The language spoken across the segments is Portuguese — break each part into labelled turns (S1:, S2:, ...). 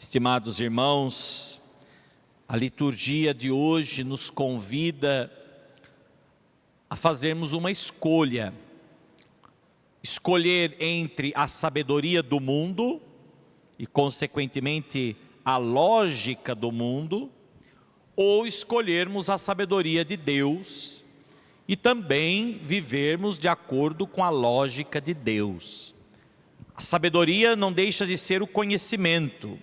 S1: Estimados irmãos, a liturgia de hoje nos convida a fazermos uma escolha. Escolher entre a sabedoria do mundo e, consequentemente, a lógica do mundo, ou escolhermos a sabedoria de Deus e também vivermos de acordo com a lógica de Deus. A sabedoria não deixa de ser o conhecimento,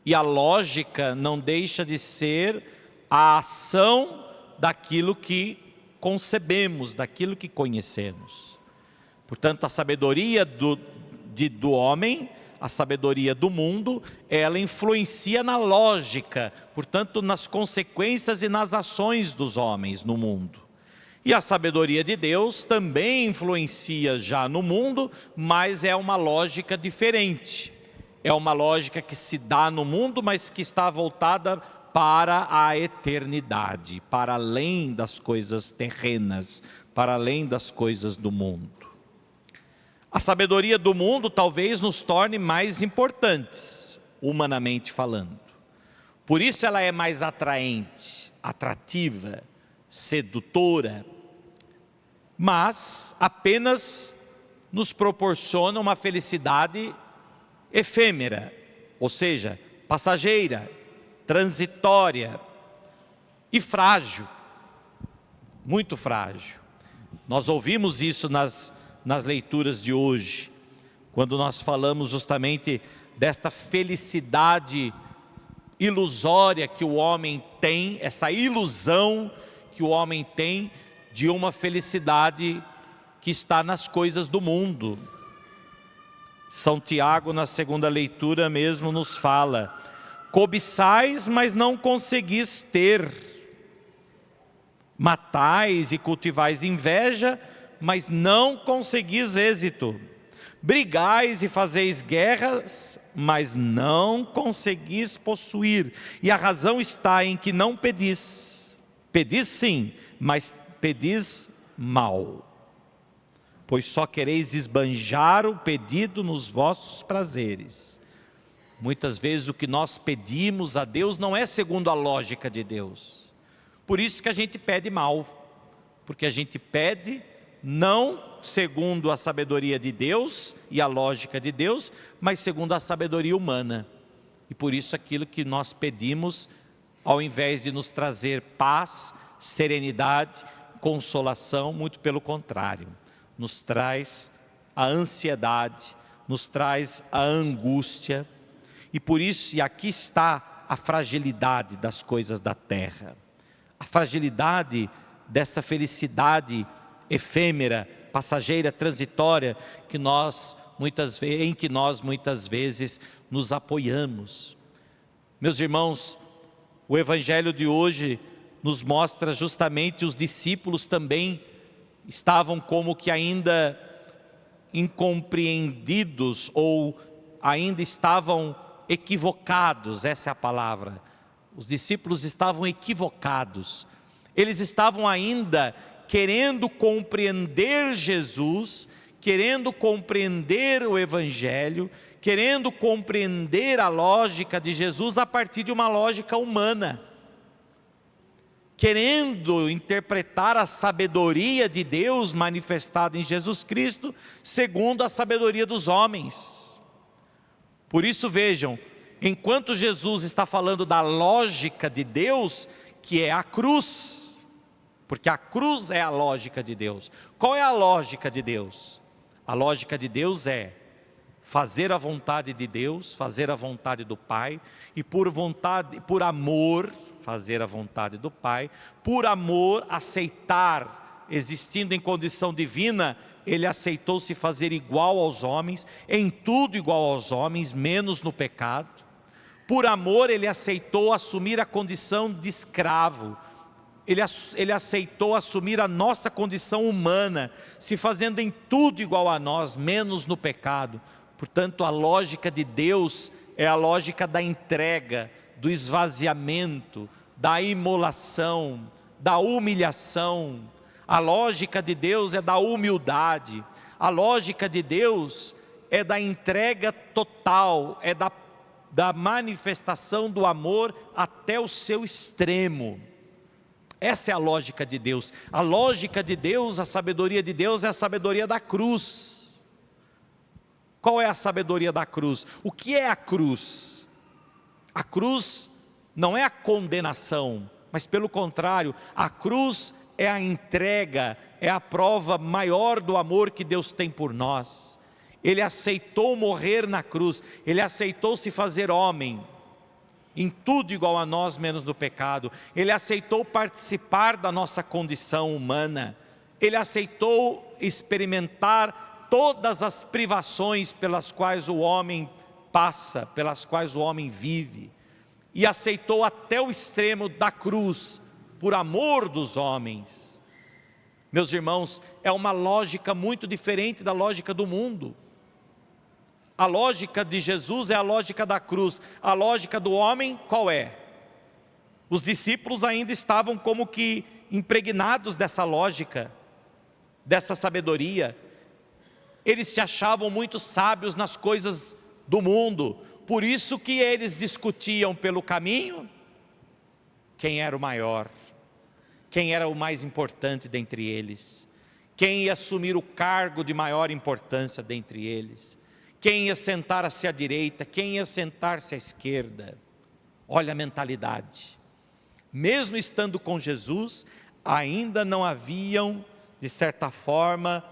S1: e a lógica não deixa de ser a ação daquilo que concebemos, daquilo que conhecemos. Portanto, a sabedoria do homem, a sabedoria do mundo, ela influencia na lógica, portanto, nas consequências e nas ações dos homens no mundo. E a sabedoria de Deus também influencia já no mundo, mas é uma lógica diferente. É uma lógica que se dá no mundo, mas que está voltada para a eternidade, para além das coisas terrenas, para além das coisas do mundo. A sabedoria do mundo talvez nos torne mais importantes, humanamente falando. Por isso ela é mais atraente, atrativa, sedutora, mas apenas nos proporciona uma felicidade efêmera, ou seja, passageira, transitória e frágil, muito frágil. Nós ouvimos isso nas leituras de hoje, quando nós falamos justamente desta felicidade ilusória que o homem tem, essa ilusão que o homem tem de uma felicidade que está nas coisas do mundo. São Tiago, na segunda leitura mesmo, nos fala: cobiçais, mas não conseguis ter, matais e cultivais inveja, mas não conseguis êxito, brigais e fazeis guerras, mas não conseguis possuir, e a razão está em que não pedis. Pedis sim, mas pedis mal, pois só quereis esbanjar o pedido nos vossos prazeres. Muitas vezes o que nós pedimos a Deus não é segundo a lógica de Deus. Por isso que a gente pede mal, porque a gente pede não segundo a sabedoria de Deus e a lógica de Deus, mas segundo a sabedoria humana. E por isso aquilo que nós pedimos, ao invés de nos trazer paz, serenidade, consolação, muito pelo contrário, nos traz a ansiedade, nos traz a angústia. E por isso, e aqui está a fragilidade das coisas da terra, a fragilidade dessa felicidade efêmera, passageira, transitória, em que nós muitas vezes nos apoiamos. Meus irmãos, o evangelho de hoje nos mostra justamente os discípulos também estavam como que ainda incompreendidos ou ainda estavam equivocados, essa é a palavra. Os discípulos estavam equivocados. Eles estavam ainda querendo compreender Jesus, querendo compreender o evangelho, querendo compreender a lógica de Jesus a partir de uma lógica humana, querendo interpretar a sabedoria de Deus manifestada em Jesus Cristo segundo a sabedoria dos homens. Por isso vejam, enquanto Jesus está falando da lógica de Deus, que é a cruz, porque a cruz é a lógica de Deus. Qual é a lógica de Deus? A lógica de Deus é fazer a vontade de Deus, fazer a vontade do Pai, e por amor, fazer a vontade do Pai, por amor aceitar, existindo em condição divina, ele aceitou se fazer igual aos homens, em tudo igual aos homens, menos no pecado. Por amor ele aceitou assumir a condição de escravo, ele aceitou assumir a nossa condição humana, se fazendo em tudo igual a nós, menos no pecado. Portanto, a lógica de Deus é a lógica da entrega, do esvaziamento, da imolação, da humilhação. A lógica de Deus é da humildade. A lógica de Deus é da entrega total, é da manifestação do amor até o seu extremo. Essa é a lógica de Deus. A lógica de Deus, a sabedoria de Deus é a sabedoria da cruz. Qual é a sabedoria da cruz? O que é a cruz? A cruz não é a condenação, mas pelo contrário, a cruz é a entrega, é a prova maior do amor que Deus tem por nós. Ele aceitou morrer na cruz, Ele aceitou se fazer homem, em tudo igual a nós, menos no pecado. Ele aceitou participar da nossa condição humana, Ele aceitou experimentar todas as privações pelas quais o homem passa, pelas quais o homem vive, e aceitou até o extremo da cruz, por amor dos homens. Meus irmãos, é uma lógica muito diferente da lógica do mundo. A lógica de Jesus é a lógica da cruz. A lógica do homem qual é? Os discípulos ainda estavam como que impregnados dessa lógica, dessa sabedoria. Eles se achavam muito sábios nas coisas do mundo, por isso que eles discutiam pelo caminho quem era o maior, quem era o mais importante dentre eles, quem ia assumir o cargo de maior importância dentre eles, quem ia sentar-se à direita, quem ia sentar-se à esquerda. Olha a mentalidade. Mesmo estando com Jesus, ainda não haviam, de certa forma,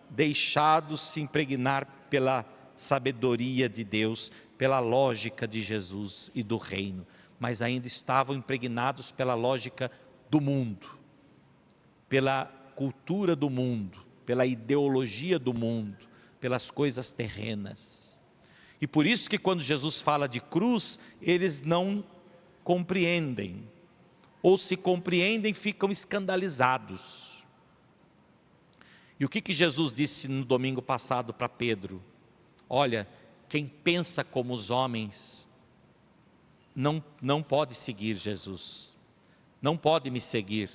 S1: deixado se impregnar pela sabedoria de Deus, pela lógica de Jesus e do reino, mas ainda estavam impregnados pela lógica do mundo, pela cultura do mundo, pela ideologia do mundo, pelas coisas terrenas. E por isso que quando Jesus fala de cruz, eles não compreendem, ou se compreendem, ficam escandalizados. E o que Jesus disse no domingo passado para Pedro? Olha, quem pensa como os homens, não pode seguir Jesus, não pode me seguir.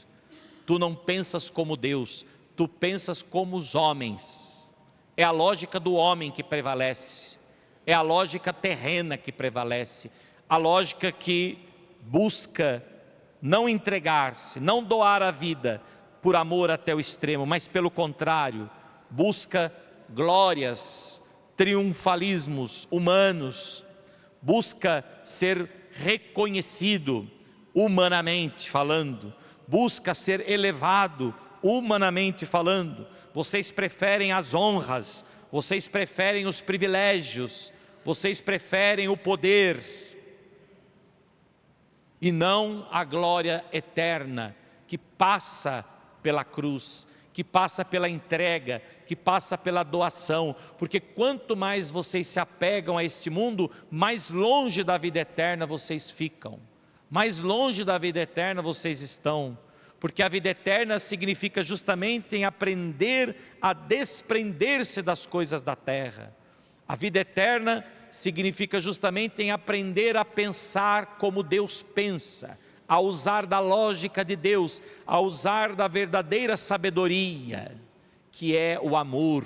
S1: Tu não pensas como Deus, tu pensas como os homens. É a lógica do homem que prevalece, é a lógica terrena que prevalece, a lógica que busca não entregar-se, não doar a vida por amor até o extremo, mas pelo contrário, busca glórias, triunfalismos humanos, busca ser reconhecido humanamente falando, busca ser elevado humanamente falando. Vocês preferem as honras, vocês preferem os privilégios, vocês preferem o poder, e não a glória eterna, que passa pela cruz, que passa pela entrega, que passa pela doação, porque quanto mais vocês se apegam a este mundo, mais longe da vida eterna vocês ficam, mais longe da vida eterna vocês estão, porque a vida eterna significa justamente em aprender a desprender-se das coisas da terra. A vida eterna significa justamente em aprender a pensar como Deus pensa, a usar da lógica de Deus, a usar da verdadeira sabedoria, que é o amor.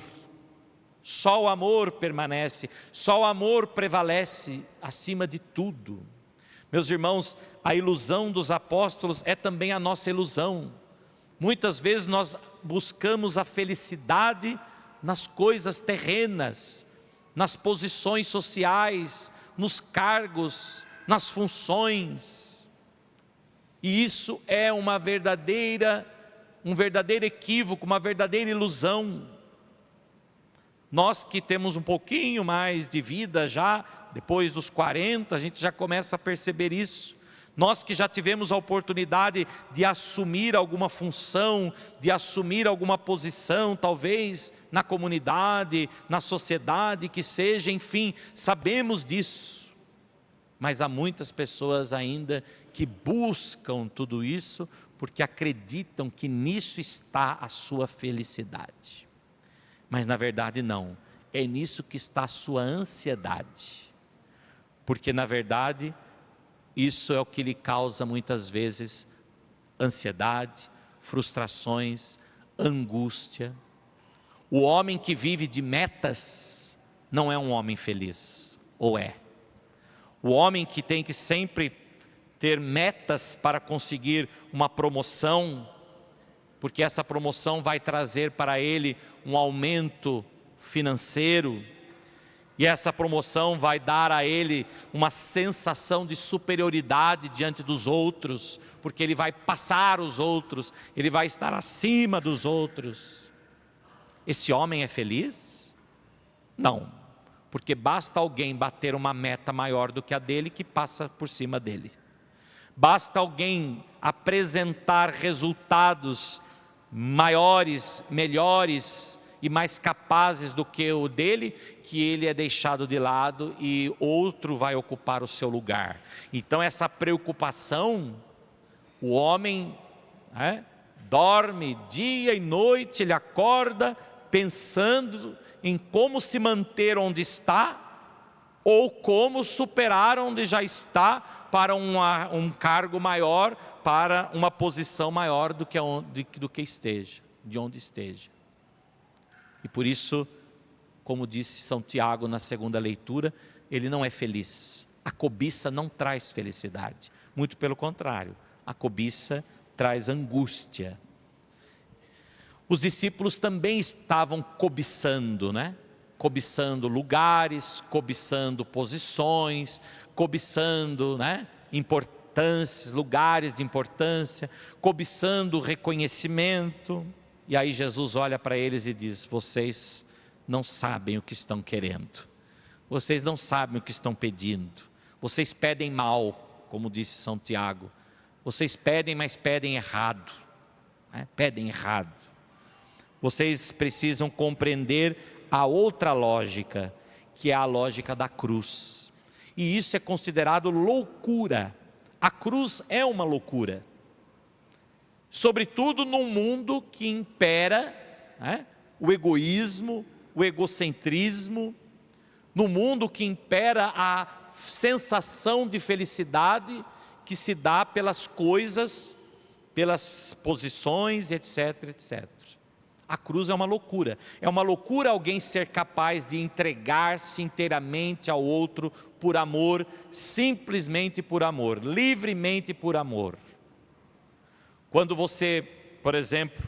S1: Só o amor permanece, só o amor prevalece acima de tudo. Meus irmãos, a ilusão dos apóstolos é também a nossa ilusão. Muitas vezes nós buscamos a felicidade nas coisas terrenas, nas posições sociais, nos cargos, nas funções. E isso é um verdadeiro equívoco, uma verdadeira ilusão. Nós que temos um pouquinho mais de vida já, depois dos 40, a gente já começa a perceber isso. Nós que já tivemos a oportunidade de assumir alguma função, de assumir alguma posição, talvez na comunidade, na sociedade, que seja, enfim, sabemos disso. Mas há muitas pessoas ainda que buscam tudo isso, porque acreditam que nisso está a sua felicidade. Mas na verdade não, é nisso que está a sua ansiedade. Porque na verdade, isso é o que lhe causa muitas vezes ansiedade, frustrações, angústia. O homem que vive de metas não é um homem feliz, ou é? O homem que tem que sempre ter metas para conseguir uma promoção, porque essa promoção vai trazer para ele um aumento financeiro, e essa promoção vai dar a ele uma sensação de superioridade diante dos outros, porque ele vai passar os outros, ele vai estar acima dos outros. Esse homem é feliz? Não, porque basta alguém bater uma meta maior do que a dele que passa por cima dele. Basta alguém apresentar resultados maiores, melhores e mais capazes do que o dele, que ele é deixado de lado e outro vai ocupar o seu lugar. Então essa preocupação, o homem dorme dia e noite, ele acorda pensando em como se manter onde está, ou como superar onde já está para um cargo maior, para uma posição maior do que esteja, de onde esteja. E por isso, como disse São Tiago na segunda leitura, ele não é feliz. A cobiça não traz felicidade, muito pelo contrário, a cobiça traz angústia. Os discípulos também estavam cobiçando, cobiçando lugares, cobiçando posições, cobiçando importâncias, lugares de importância, cobiçando reconhecimento. E aí Jesus olha para eles e diz: vocês não sabem o que estão querendo, vocês não sabem o que estão pedindo, vocês pedem mal, como disse São Tiago, vocês pedem, mas pedem errado, pedem errado. Vocês precisam compreender a outra lógica, que é a lógica da cruz, e isso é considerado loucura. A cruz é uma loucura, sobretudo num mundo que impera o egoísmo, o egocentrismo, no mundo que impera a sensação de felicidade que se dá pelas coisas, pelas posições, etc, etc. A cruz é uma loucura alguém ser capaz de entregar-se inteiramente ao outro por amor, simplesmente por amor, livremente por amor. Quando você, por exemplo,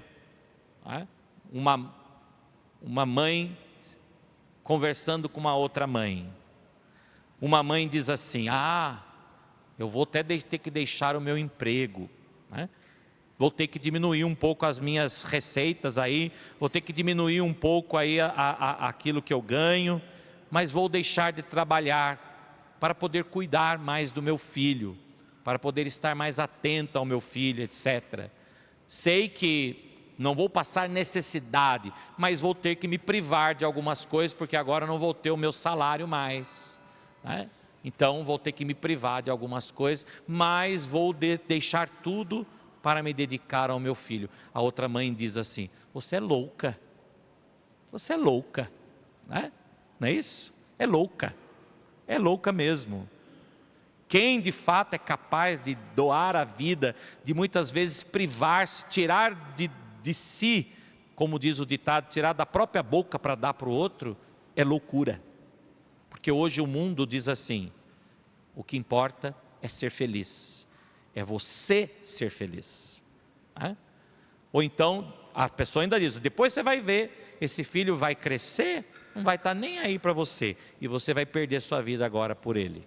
S1: uma mãe conversando com uma outra mãe, uma mãe diz assim: eu vou até ter que deixar o meu emprego, vou ter que diminuir um pouco as minhas receitas aí, vou ter que diminuir um pouco aí aquilo que eu ganho, mas vou deixar de trabalhar para poder cuidar mais do meu filho, para poder estar mais atento ao meu filho, etc. Sei que não vou passar necessidade, mas vou ter que me privar de algumas coisas, porque agora não vou ter o meu salário mais, então vou ter que me privar de algumas coisas, mas vou deixar tudo para me dedicar ao meu filho. A outra mãe diz assim: você é louca, não é isso? É louca mesmo. Quem de fato é capaz de doar a vida, de muitas vezes privar-se, tirar de si, como diz o ditado, tirar da própria boca para dar para o outro, é loucura. Porque hoje o mundo diz assim: o que importa é ser feliz, é você ser feliz. Ou então a pessoa ainda diz: depois você vai ver, esse filho vai crescer, não vai estar nem aí para você, e você vai perder sua vida agora por ele.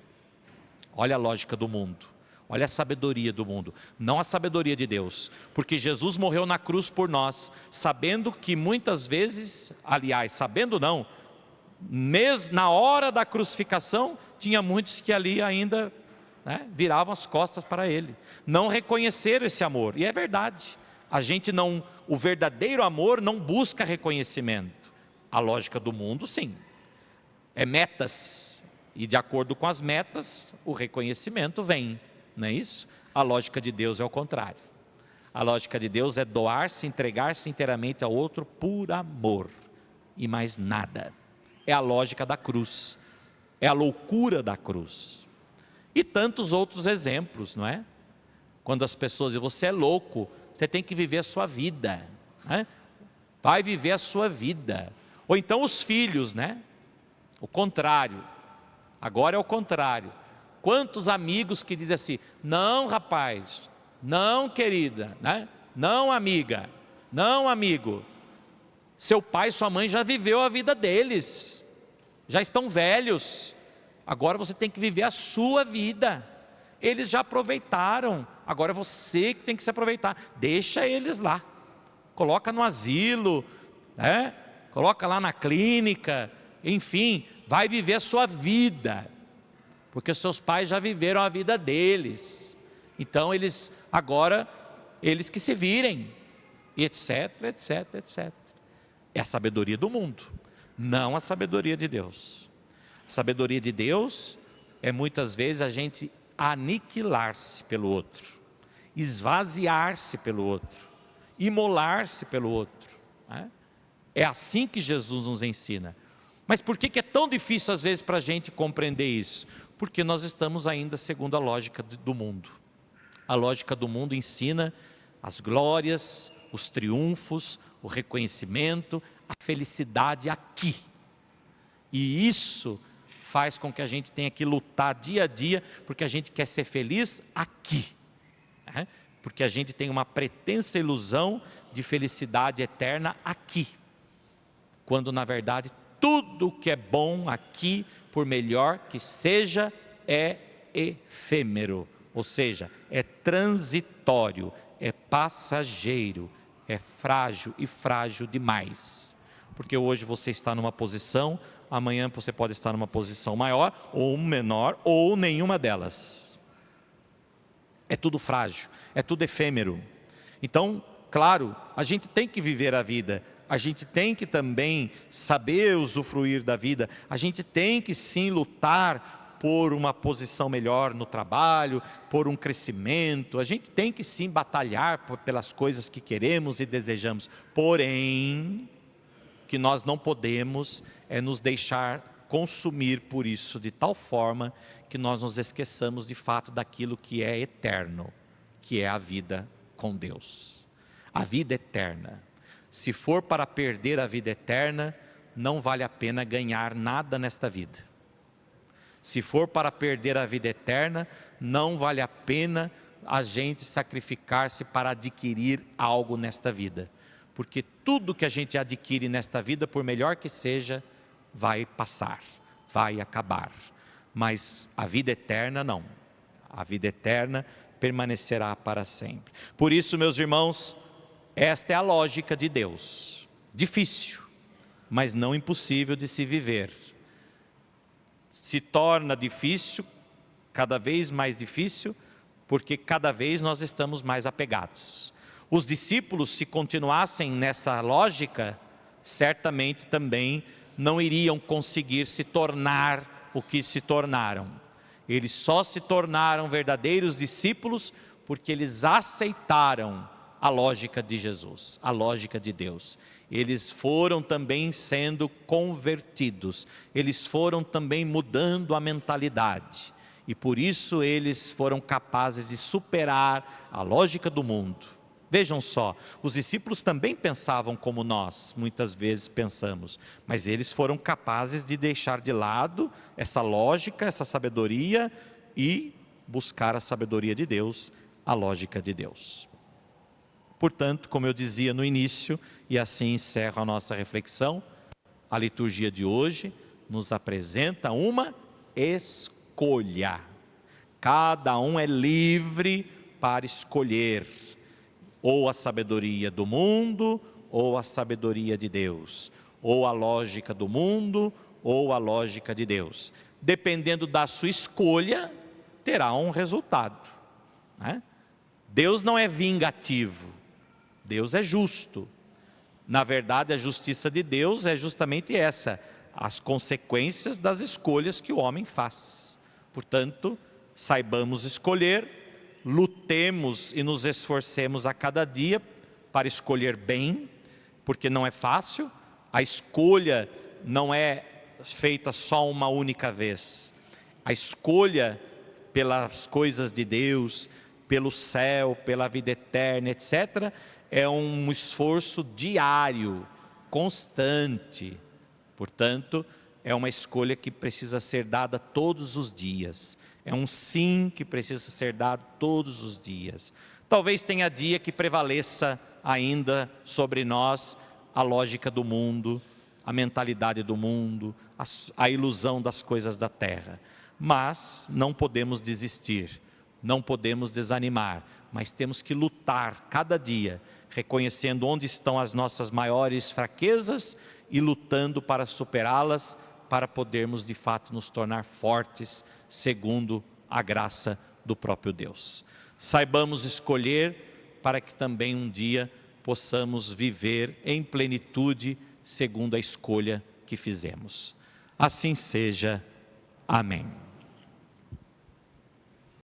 S1: Olha a lógica do mundo, olha a sabedoria do mundo, não a sabedoria de Deus, porque Jesus morreu na cruz por nós, sabendo que muitas vezes, aliás, sabendo não, mesmo na hora da crucificação, tinha muitos que ali ainda viravam as costas para ele, não reconheceram esse amor. E é verdade, o verdadeiro amor não busca reconhecimento. A lógica do mundo, sim, é metas, e de acordo com as metas, o reconhecimento vem, não é isso? A lógica de Deus é o contrário. A lógica de Deus é doar-se, entregar-se inteiramente ao outro por amor, e mais nada. É a lógica da cruz, é a loucura da cruz. E tantos outros exemplos, não é? Quando as pessoas dizem: você é louco, você tem que viver a sua vida, vai viver a sua vida. Ou então os filhos, o contrário, agora é o contrário, Quantos amigos que dizem assim: não, rapaz, não, querida, né? Não, amiga, não, amigo. Seu pai e sua mãe já viveu a vida deles, já estão velhos, agora você tem que viver a sua vida. Eles já aproveitaram, agora é você que tem que se aproveitar. Deixa eles lá, coloca no asilo, né? Coloca lá na clínica, enfim, vai viver a sua vida, porque os seus pais já viveram a vida deles. Então eles que se virem, e etc, etc, etc. É a sabedoria do mundo, não a sabedoria de Deus. A sabedoria de Deus é muitas vezes a gente aniquilar-se pelo outro, esvaziar-se pelo outro, imolar-se pelo outro, né? É assim que Jesus nos ensina. Mas por que é tão difícil às vezes para a gente compreender isso? Porque nós estamos ainda segundo a lógica do mundo. A lógica do mundo ensina as glórias, os triunfos, o reconhecimento, a felicidade aqui. E isso faz com que a gente tenha que lutar dia a dia, porque a gente quer ser feliz aqui, né? Porque a gente tem uma pretensa ilusão de felicidade eterna aqui, quando na verdade tudo que é bom aqui, por melhor que seja, é efêmero, ou seja, é transitório, é passageiro, é frágil e frágil demais. Porque hoje você está numa posição, amanhã você pode estar numa posição maior ou menor, ou nenhuma delas. É tudo frágil, é tudo efêmero. Então, claro, a gente tem que viver a vida, a gente tem que também saber usufruir da vida, a gente tem que sim lutar por uma posição melhor no trabalho, por um crescimento, a gente tem que sim batalhar pelas coisas que queremos e desejamos, porém, que nós não podemos nos deixar consumir por isso de tal forma que nós nos esqueçamos de fato daquilo que é eterno, que é a vida com Deus. A vida eterna. Se for para perder a vida eterna, não vale a pena ganhar nada nesta vida. Se for para perder a vida eterna, não vale a pena a gente sacrificar-se para adquirir algo nesta vida. Porque tudo que a gente adquire nesta vida, por melhor que seja, vai passar, vai acabar. Mas a vida eterna não. A vida eterna permanecerá para sempre. Por isso, meus irmãos, esta é a lógica de Deus. Difícil, mas não impossível de se viver. Se torna difícil, cada vez mais difícil, porque cada vez nós estamos mais apegados. Os discípulos, se continuassem nessa lógica, certamente também não iriam conseguir se tornar o que se tornaram. Eles só se tornaram verdadeiros discípulos porque eles aceitaram a lógica de Jesus, a lógica de Deus. Eles foram também sendo convertidos, eles foram também mudando a mentalidade. E por isso eles foram capazes de superar a lógica do mundo. Vejam só, os discípulos também pensavam como nós, muitas vezes pensamos, mas eles foram capazes de deixar de lado essa lógica, essa sabedoria e buscar a sabedoria de Deus, a lógica de Deus. Portanto, como eu dizia no início, e assim encerro a nossa reflexão, a liturgia de hoje nos apresenta uma escolha. Cada um é livre para escolher ou a sabedoria do mundo, ou a sabedoria de Deus, ou a lógica do mundo, ou a lógica de Deus. Dependendo da sua escolha, terá um resultado, né? Deus não é vingativo, Deus é justo. Na verdade, a justiça de Deus é justamente essa, as consequências das escolhas que o homem faz. Portanto, saibamos escolher, lutemos e nos esforcemos a cada dia para escolher bem, porque não é fácil, a escolha não é feita só uma única vez. A escolha pelas coisas de Deus, pelo céu, pela vida eterna, etc., é um esforço diário, constante. Portanto, é uma escolha que precisa ser dada todos os dias. é um sim que precisa ser dado todos os dias. Talvez tenha dia que prevaleça ainda sobre nós a lógica do mundo, a mentalidade do mundo, a ilusão das coisas da terra. Mas não podemos desistir, não podemos desanimar, mas temos que lutar cada dia, reconhecendo onde estão as nossas maiores fraquezas e lutando para superá-las, para podermos de fato nos tornar fortes, segundo a graça do próprio Deus. Saibamos escolher para que também um dia possamos viver em plenitude, segundo a escolha que fizemos. Assim seja. Amém.